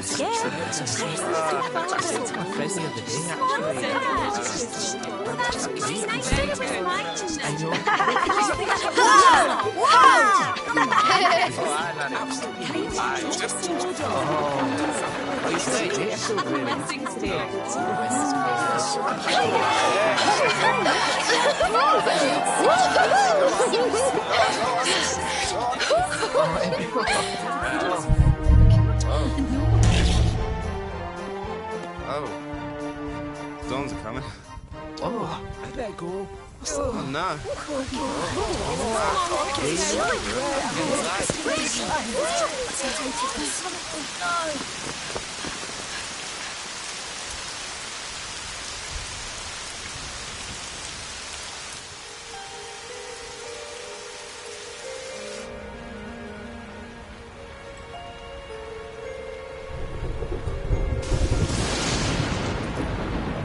scared. It's my friend the other day, actually. Oh. Storms are coming. Oh, I better go. Oh, no.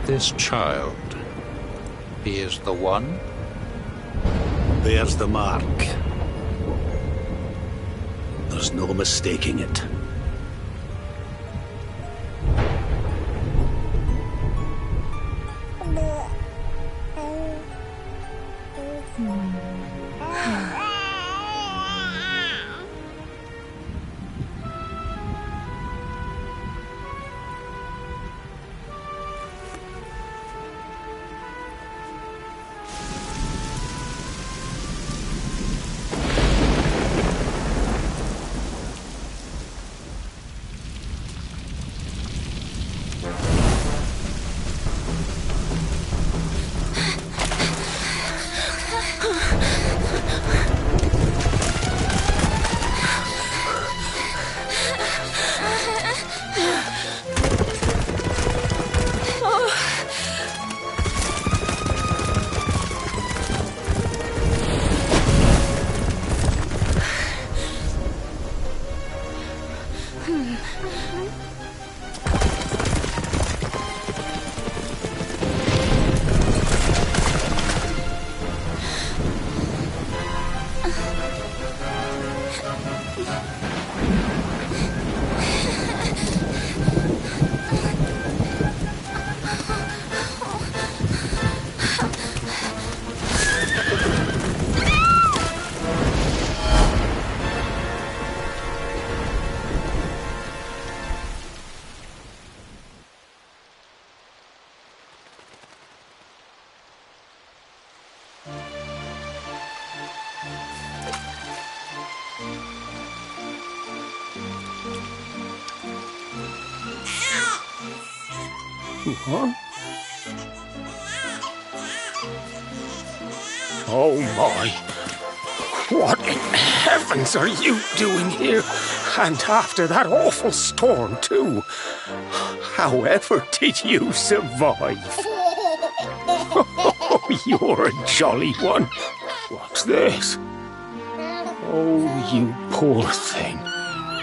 This child, he is the one? There's the mark. There's no mistaking it. Huh? Oh my! What in heavens are you doing here? And after that awful storm, too. However did you survive? Oh, you're a jolly one. What's this? Oh, you poor thing.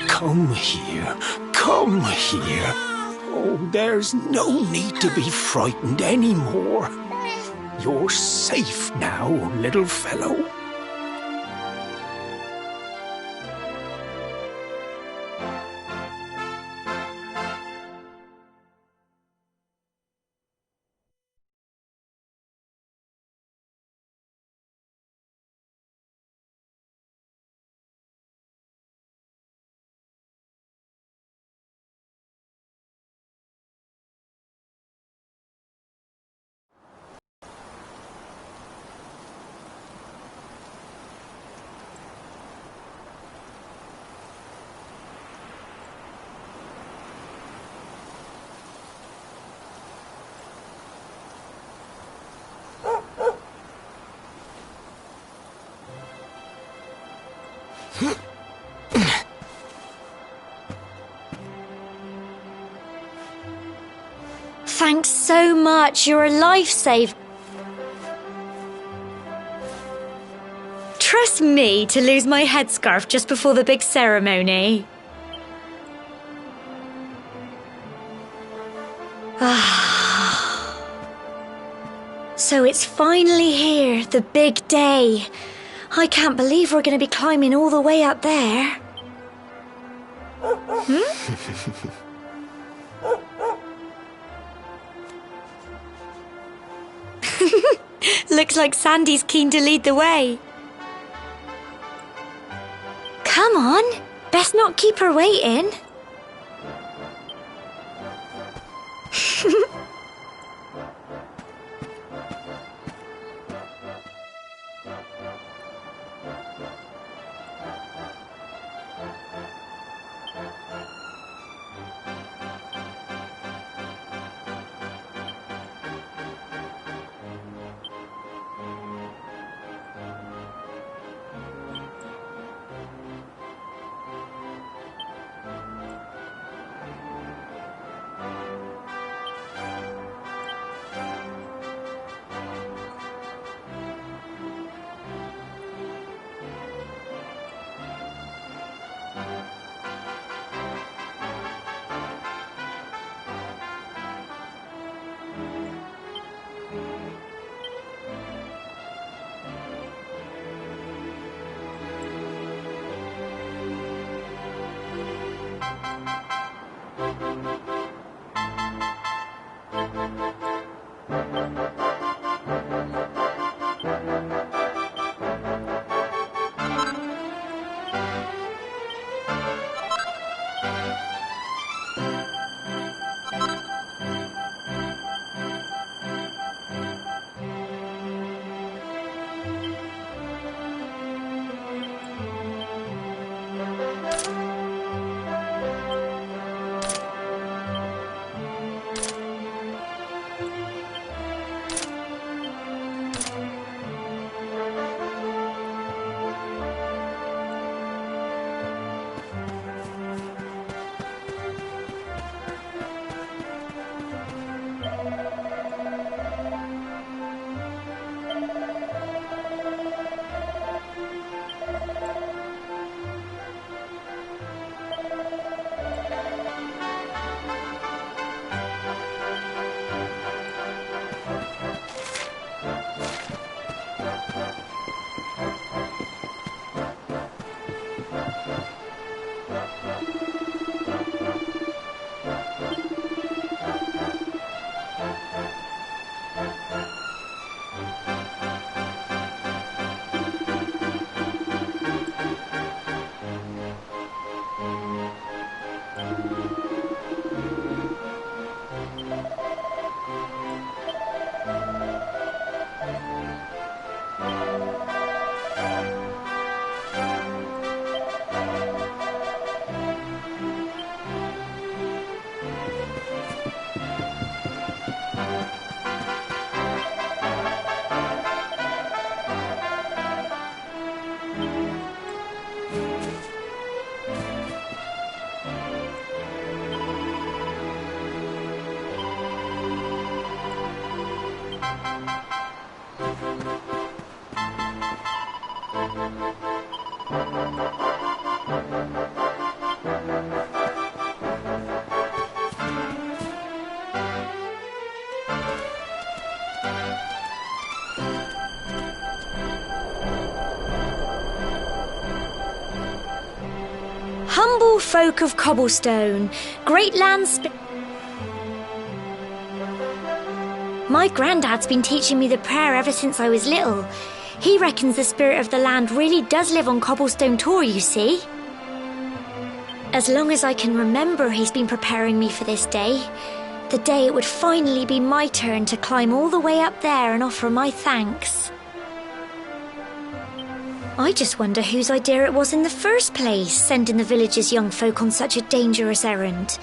Come here. Come here. Oh, there's no need to be frightened anymore. You're safe now, little fellow. Thanks so much. You're a lifesaver. Trust me to lose my headscarf just before the big ceremony. So it's finally here, the big day. I can't believe we're going to be climbing all the way up there. Looks like Sandy's keen to lead the way. Come on, best not keep her waiting. Humble folk of cobblestone, great lands. My granddad's been teaching me the prayer ever since I was little. He reckons the spirit of the land really does live on Cobblestone Tor, you see. As long as I can remember, he's been preparing me for this day. The day it would finally be my turn to climb all the way up there and offer my thanks. I just wonder whose idea it was in the first place, sending the village's young folk on such a dangerous errand.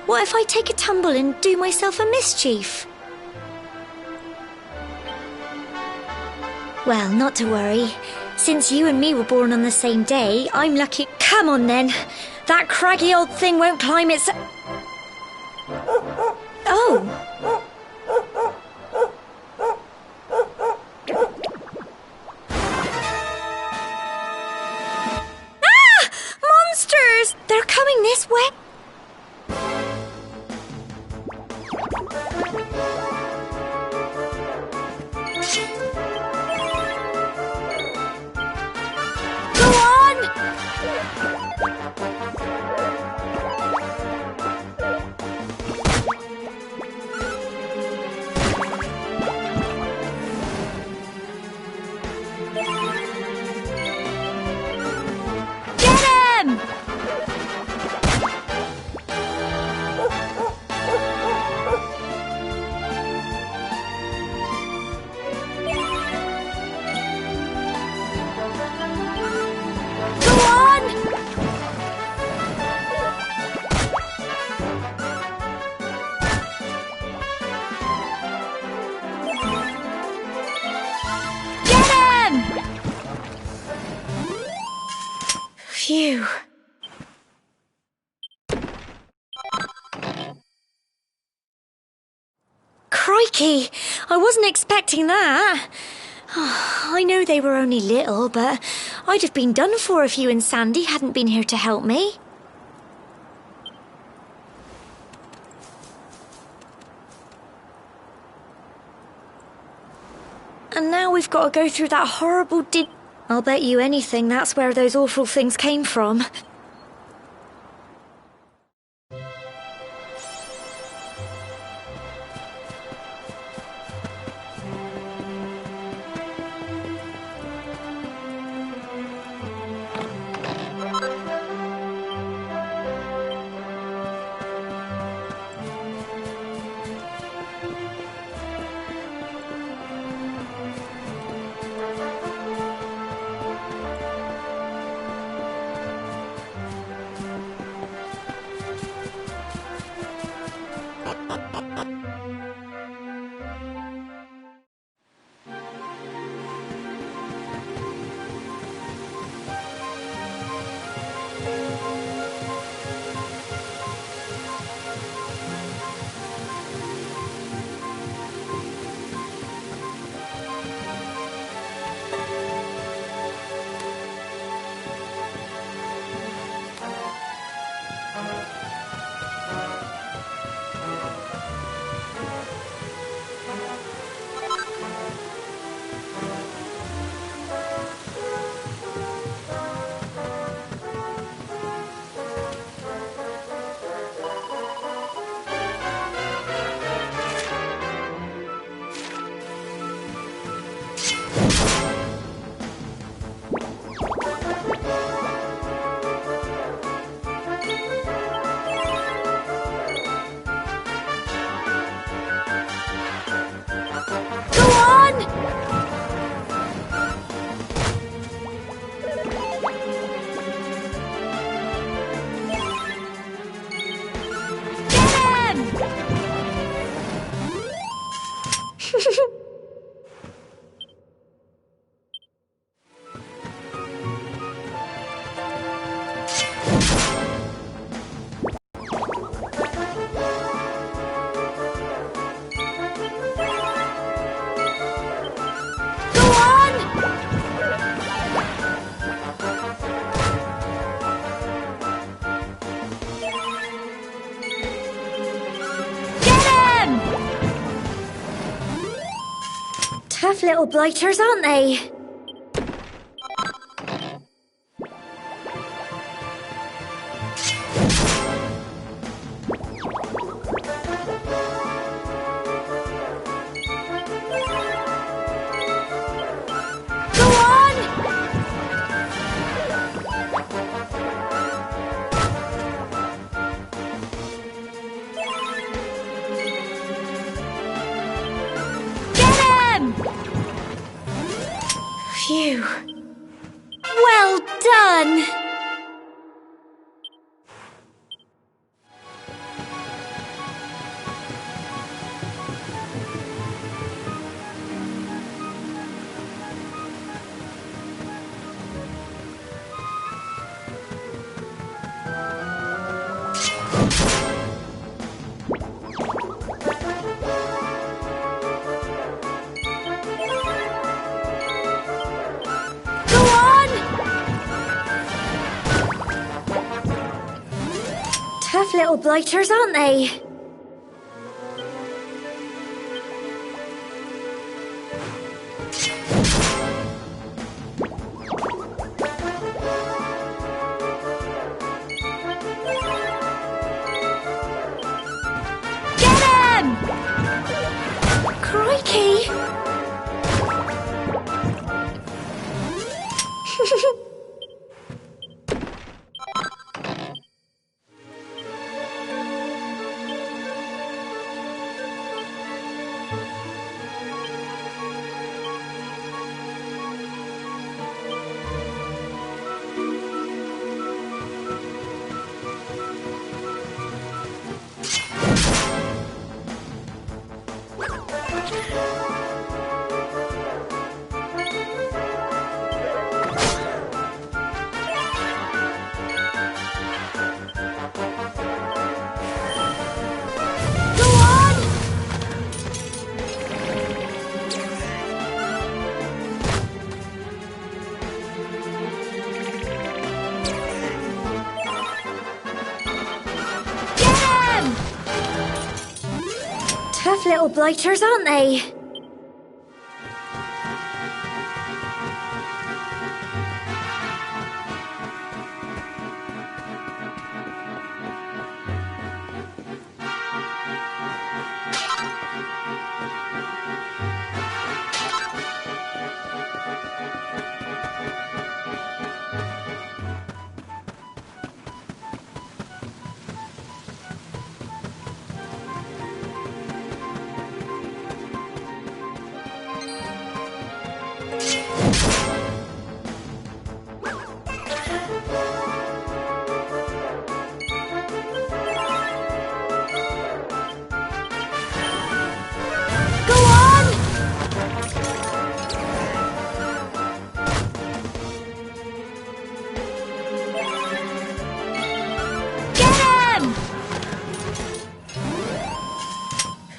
What if I take a tumble and do myself a mischief? Well, not to worry. Since you and me were born on the same day, I'm lucky. Come on then. That craggy old thing won't climb its... Oh. Monsters! They're coming this way. Go on! Phew. Crikey! I wasn't expecting that. I know they were only little, but I'd have been done for if you and Sandy hadn't been here to help me. And now we've got to go through that horrible I'll bet you anything that's where those awful things came from. Tough little blighters, aren't they? Phew. Well done! Tough little blighters, aren't they? Get him! Crikey! little blighters, aren't they?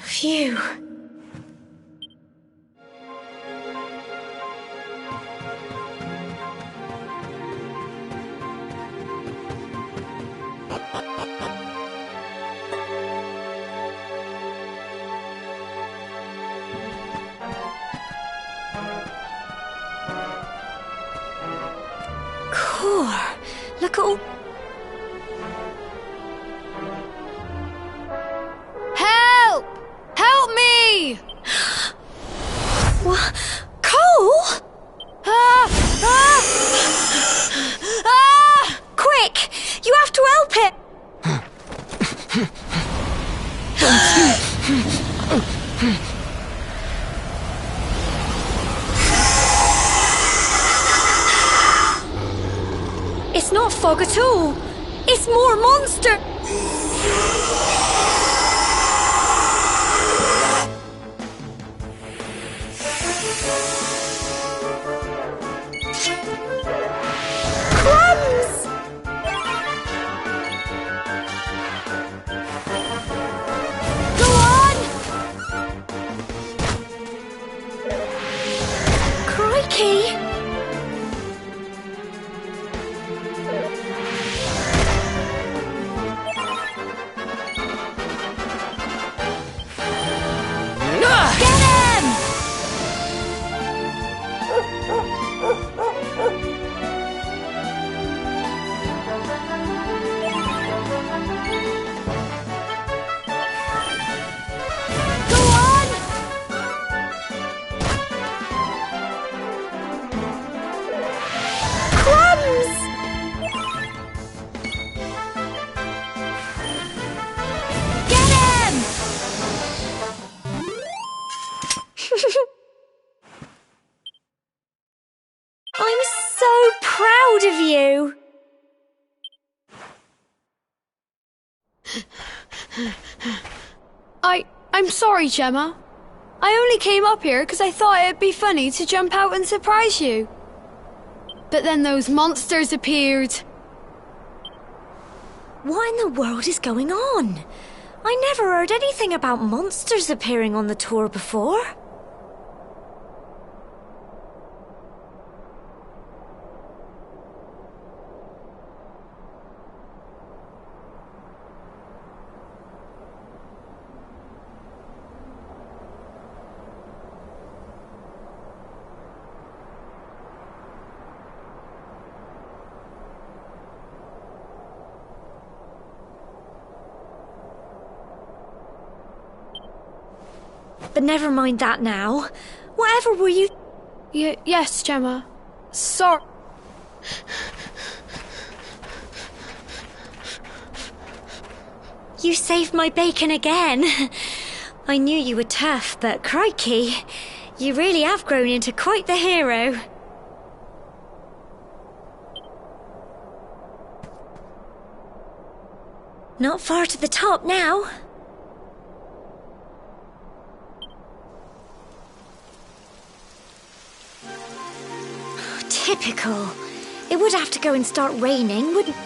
Phew. Cool. Look at all... Help! Help me! What? Cole? Ah! Ah! Ah! Quick! You have to help it! It's not fog at all. It's more monster. Crumbs! Go on! Crikey! Get him! Go on! Crumbs! Get him! I'm so proud of you. I'm sorry, Gemma. I only came up here because I thought it'd be funny to jump out and surprise you. But then those monsters appeared. What in the world is going on? I never heard anything about monsters appearing on the tour before. But never mind that now. Whatever were you... Yes, Gemma. Sorry. You saved my bacon again. I knew you were tough, but crikey, you really have grown into quite the hero. Not far to the top now. Typical. It would have to go and start raining, wouldn't...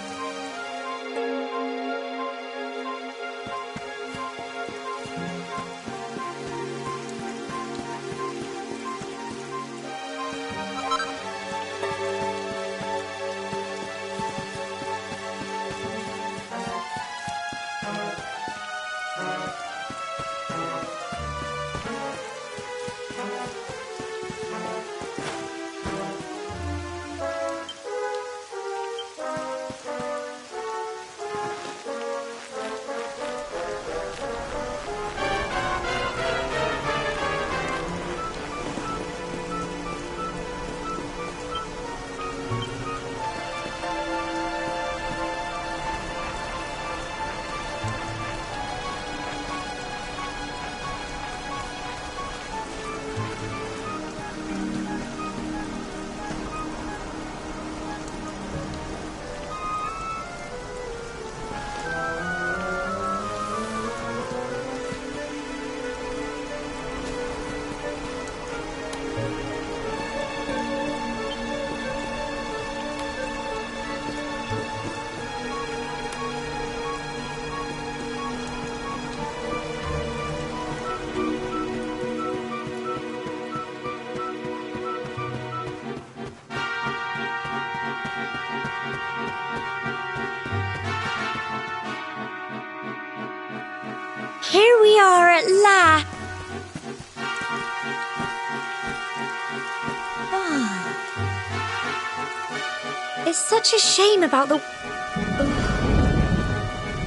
It's such a shame about the...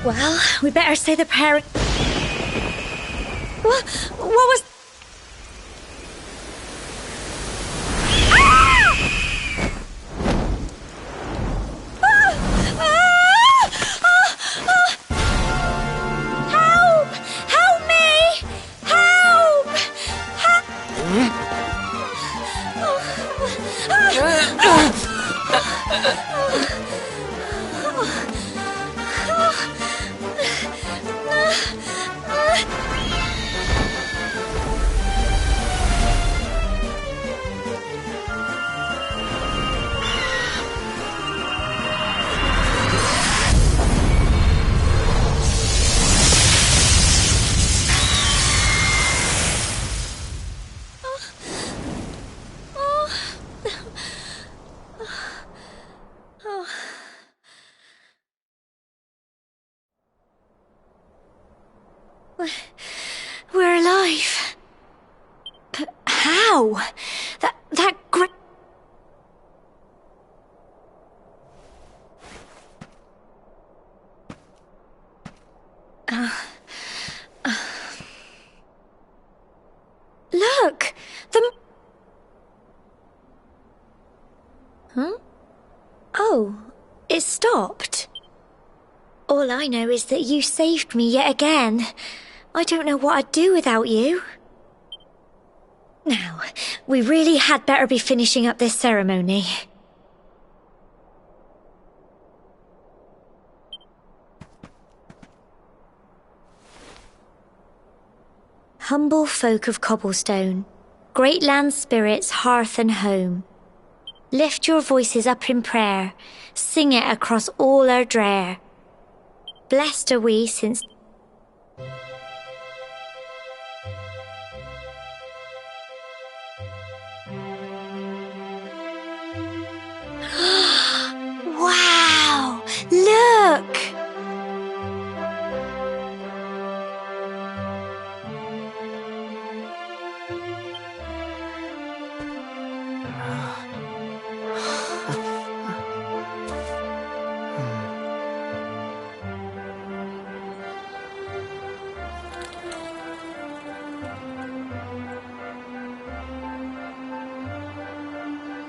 Well, we better say the prayer... What was... Help! Help me! Help! We're alive. But how? That great... Look! Huh? Oh, it stopped. All I know is that you saved me yet again. I don't know what I'd do without you. Now, we really had better be finishing up this ceremony. Humble folk of Cobblestone, great land spirits, hearth and home, lift your voices up in prayer, sing it across all our drear. Blessed are we since... Wow! Look!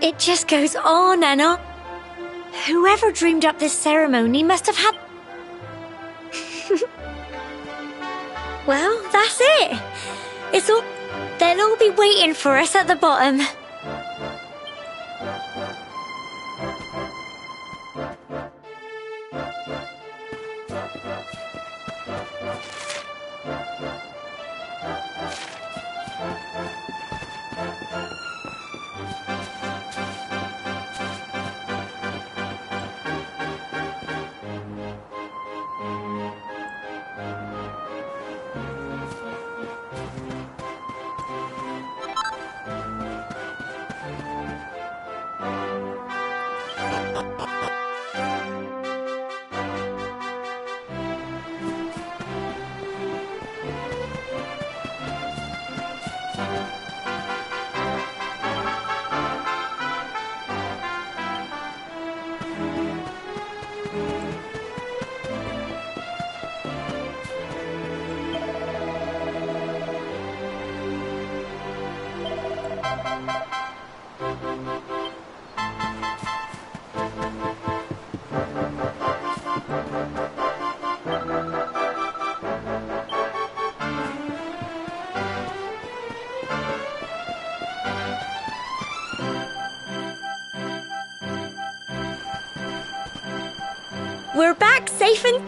It just goes on and on. Whoever dreamed up this ceremony must have had... Well, that's it. It's all... They'll all be waiting for us at the bottom. We're back safe and...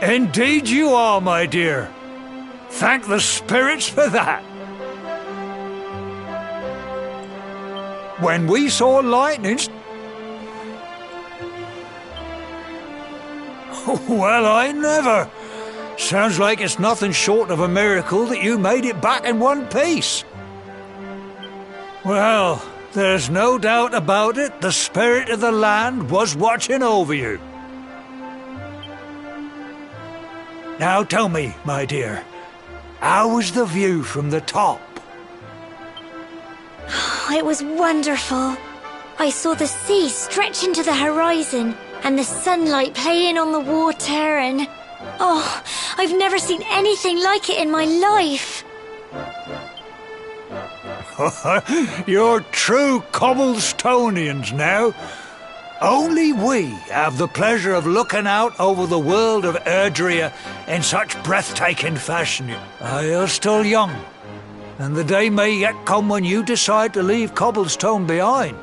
Indeed you are, my dear. Thank the spirits for that. When we saw lightnings... Well, I never. Sounds like it's nothing short of a miracle that you made it back in one piece. Well, there's no doubt about it, the spirit of the land was watching over you. Now tell me, my dear, how was the view from the top? It was wonderful. I saw the sea stretch into the horizon and the sunlight playing on the water and... Oh, I've never seen anything like it in my life. You're true Cobblestonians now. Only we have the pleasure of looking out over the world of Erdrea in such breathtaking fashion. You're still young, and the day may yet come when you decide to leave Cobblestone behind.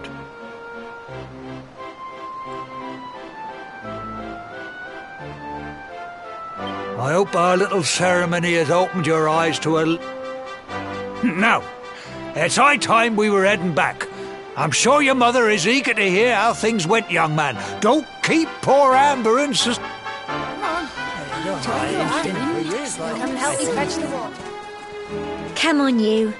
I hope our little ceremony has opened your eyes to a... Now, it's high time we were heading back. I'm sure your mother is eager to hear how things went, young man. Don't keep poor Amber in sus... Come and help me fetch the water. Come on, you.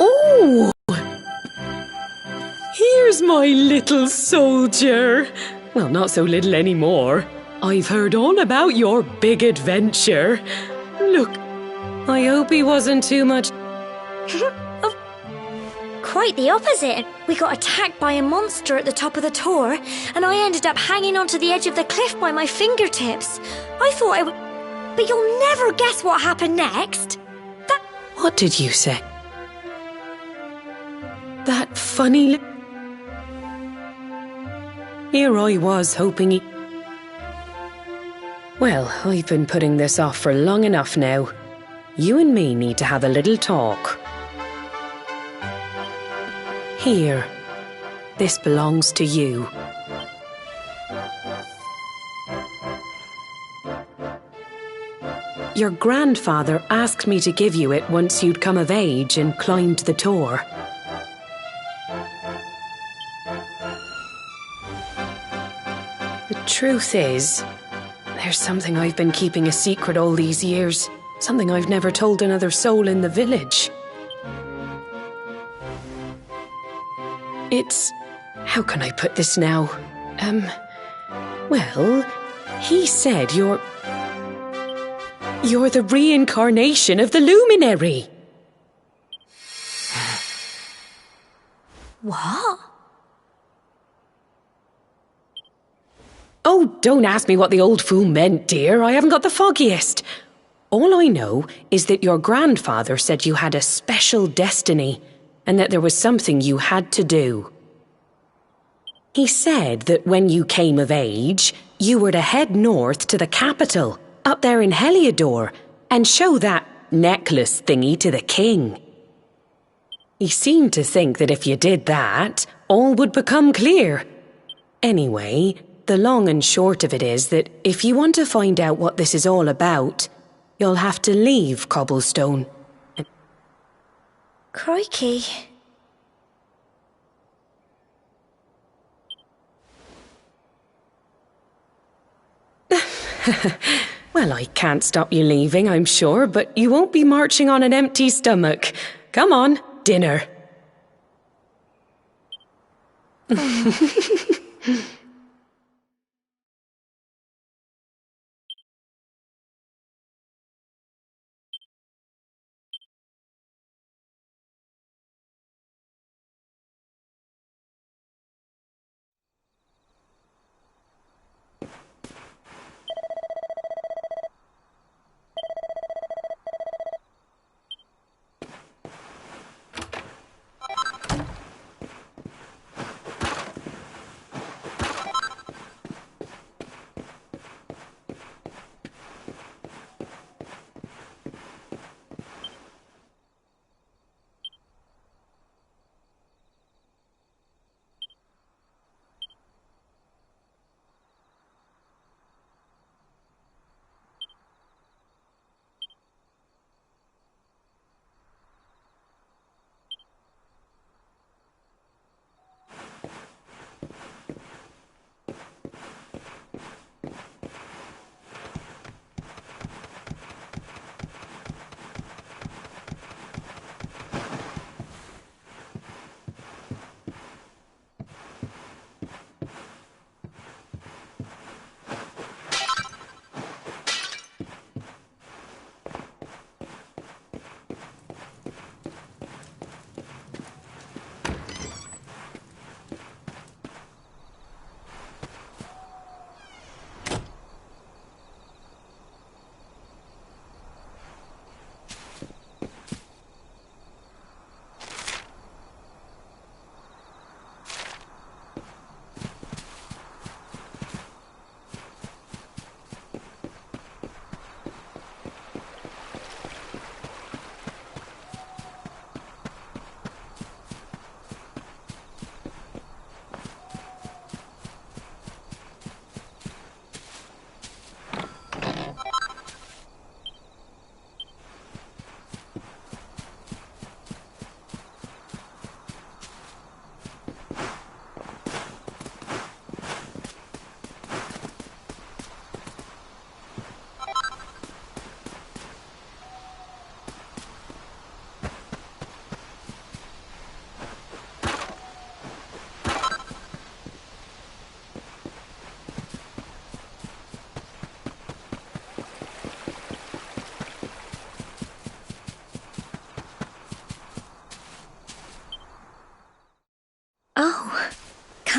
Oh! Here's my little soldier. Well, not so little anymore. I've heard all about your big adventure. Look, I hope he wasn't too much... Quite the opposite. We got attacked by a monster at the top of the tor, and I ended up hanging onto the edge of the cliff by my fingertips. I thought I would... But you'll never guess what happened next. What did you say? That funny Here I was hoping he... Well, I've been putting this off for long enough now. You and me need to have a little talk. Here. This belongs to you. Your grandfather asked me to give you it once you'd come of age and climbed the tor. The truth is, there's something I've been keeping a secret all these years. Something I've never told another soul in the village. It's... how can I put this now? Well, he said you're the reincarnation of the luminary. What? Oh, don't ask me what the old fool meant, dear. I haven't got the foggiest. All I know is that your grandfather said you had a special destiny and that there was something you had to do. He said that when you came of age, you were to head north to the capital, up there in Heliodor, and show that necklace thingy to the king. He seemed to think that if you did that, all would become clear. Anyway, the long and short of it is that if you want to find out what this is all about, you'll have to leave Cobblestone. Crikey. Well, I can't stop you leaving, I'm sure, but you won't be marching on an empty stomach. Come on, dinner.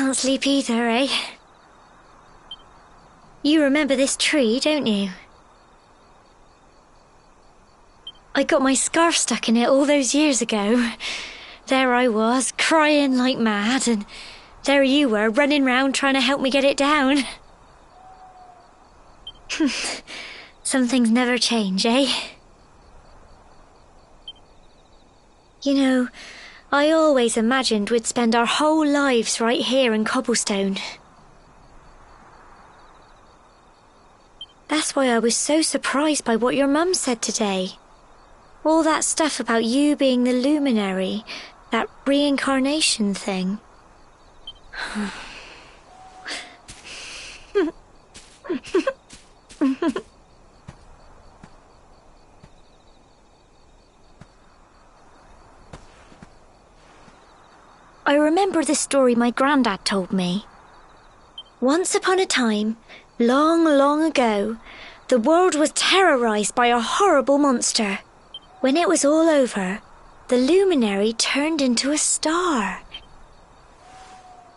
can't sleep either, eh? You remember this tree, don't you? I got my scarf stuck in it all those years ago. There I was, crying like mad, and there you were, running round trying to help me get it down. Some things never change, eh? You know, I always imagined we'd spend our whole lives right here in Cobblestone. That's why I was so surprised by what your mum said today. All that stuff about you being the luminary, that reincarnation thing. I remember the story my granddad told me. Once upon a time, long, long ago, the world was terrorized by a horrible monster. When it was all over, the luminary turned into a star.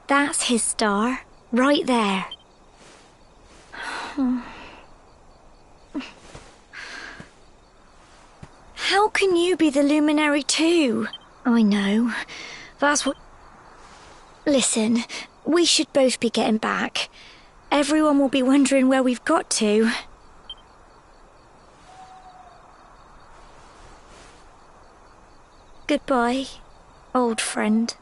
That's his star, right there. How can you be the luminary too? I know. That's what... Listen, we should both be getting back. Everyone will be wondering where we've got to. Goodbye, old friend.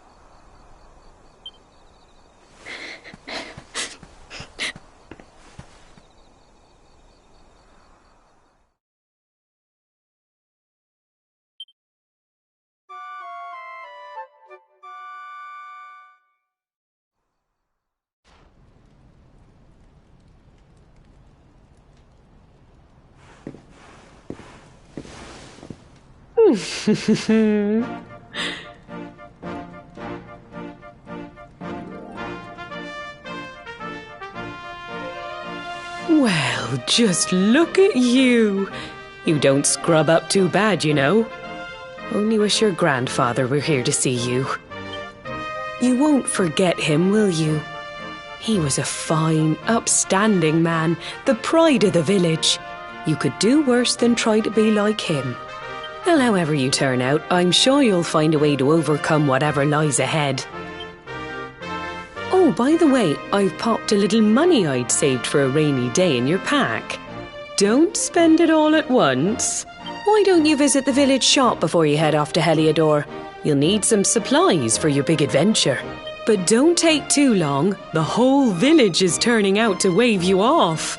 Well, just look at you. You don't scrub up too bad, you know. Only wish your grandfather were here to see you. You won't forget him, will you? He was a fine, upstanding man, the pride of the village. You could do worse than try to be like him. Well, however you turn out, I'm sure you'll find a way to overcome whatever lies ahead. Oh, by the way, I've popped a little money I'd saved for a rainy day in your pack. Don't spend it all at once. Why don't you visit the village shop before you head off to Heliodor? You'll need some supplies for your big adventure. But don't take too long. The whole village is turning out to wave you off.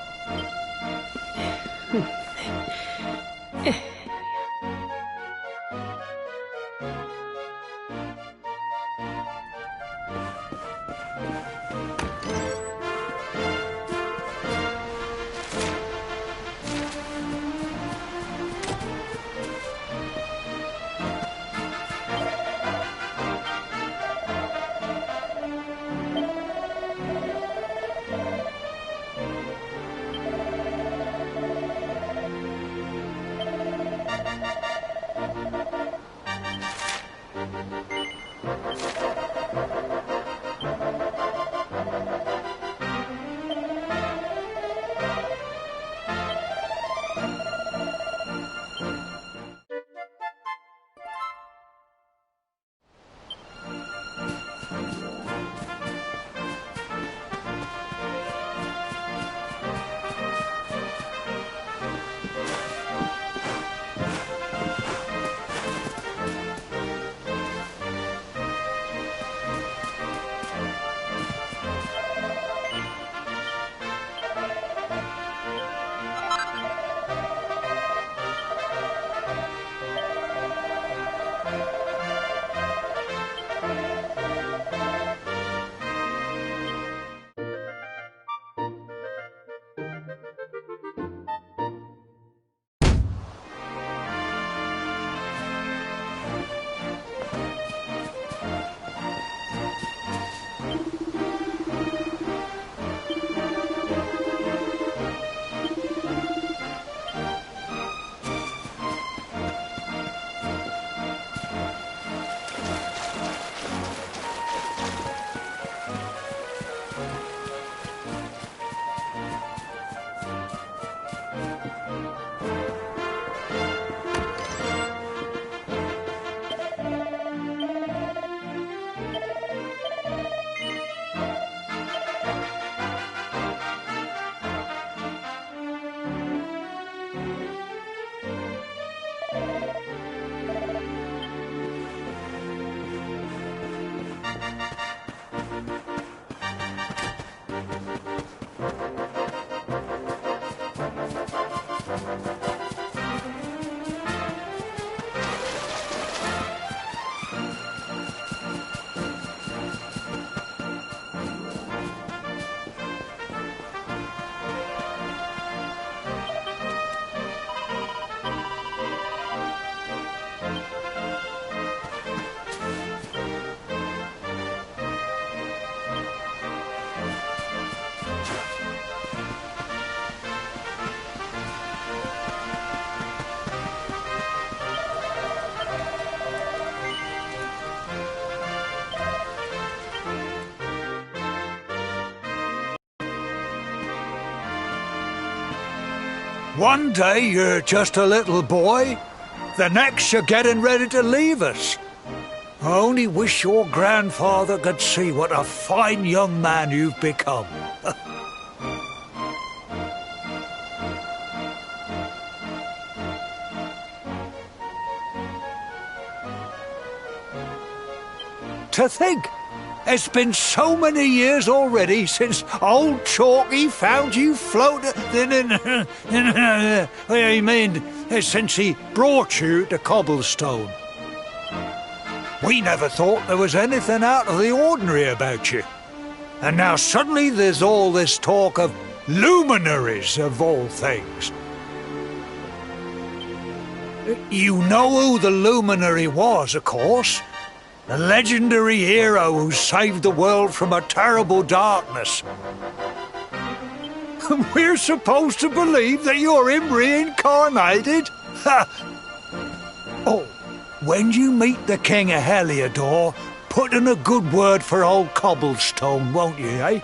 One day you're just a little boy, the next you're getting ready to leave us. I only wish your grandfather could see what a fine young man you've become. To think, it's been so many years already since old Chalky found you floating. I mean, since he brought you to Cobblestone. We never thought there was anything out of the ordinary about you. And now suddenly there's all this talk of luminaries, of all things. You know who the luminary was, of course. The legendary hero who saved the world from a terrible darkness. We're supposed to believe that you're him reincarnated? Oh, when you meet the King of Heliodor, put in a good word for old Cobblestone, won't you, eh?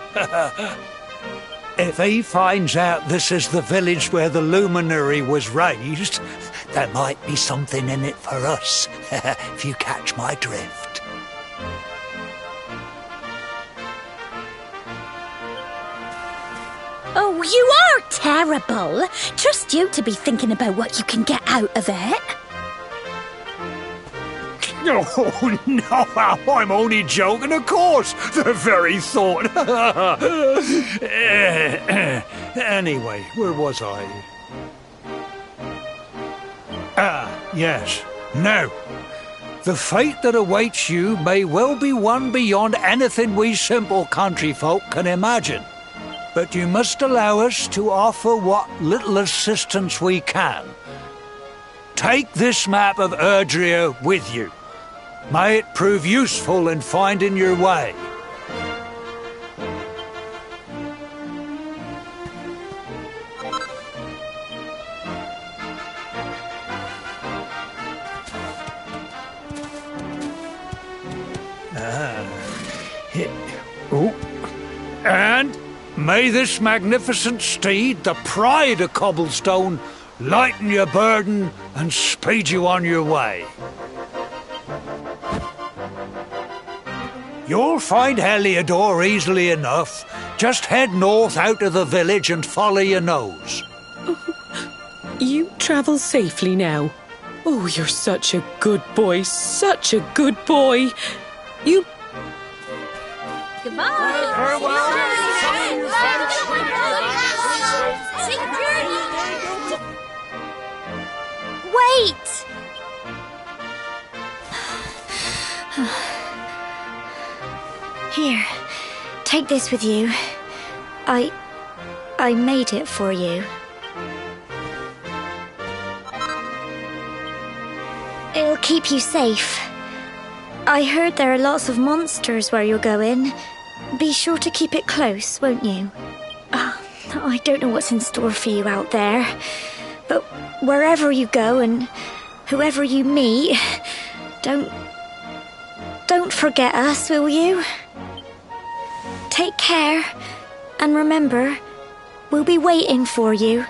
If he finds out this is the village where the luminary was raised, there might be something in it for us, if you catch my drift. Oh, you are terrible. Trust you to be thinking about what you can get out of it. Oh, no, I'm only joking, of course. The very thought. Anyway, where was I? Ah, yes. Now, the fate that awaits you may well be one beyond anything we simple country folk can imagine. But you must allow us to offer what little assistance we can. Take this map of Erdrea with you. May it prove useful in finding your way. And may this magnificent steed, the pride of Cobblestone, lighten your burden and speed you on your way. You'll find Heliodor easily enough. Just head north out of the village and follow your nose. Oh, you travel safely now. Oh, you're such a good boy, such a good boy. You... Goodbye. Wait! Here, take this with you. I made it for you. It'll keep you safe. I heard there are lots of monsters where you're going. Be sure to keep it close, won't you? I don't know what's in store for you out there, but wherever you go and whoever you meet, don't forget us, will you? Take care, and remember, we'll be waiting for you.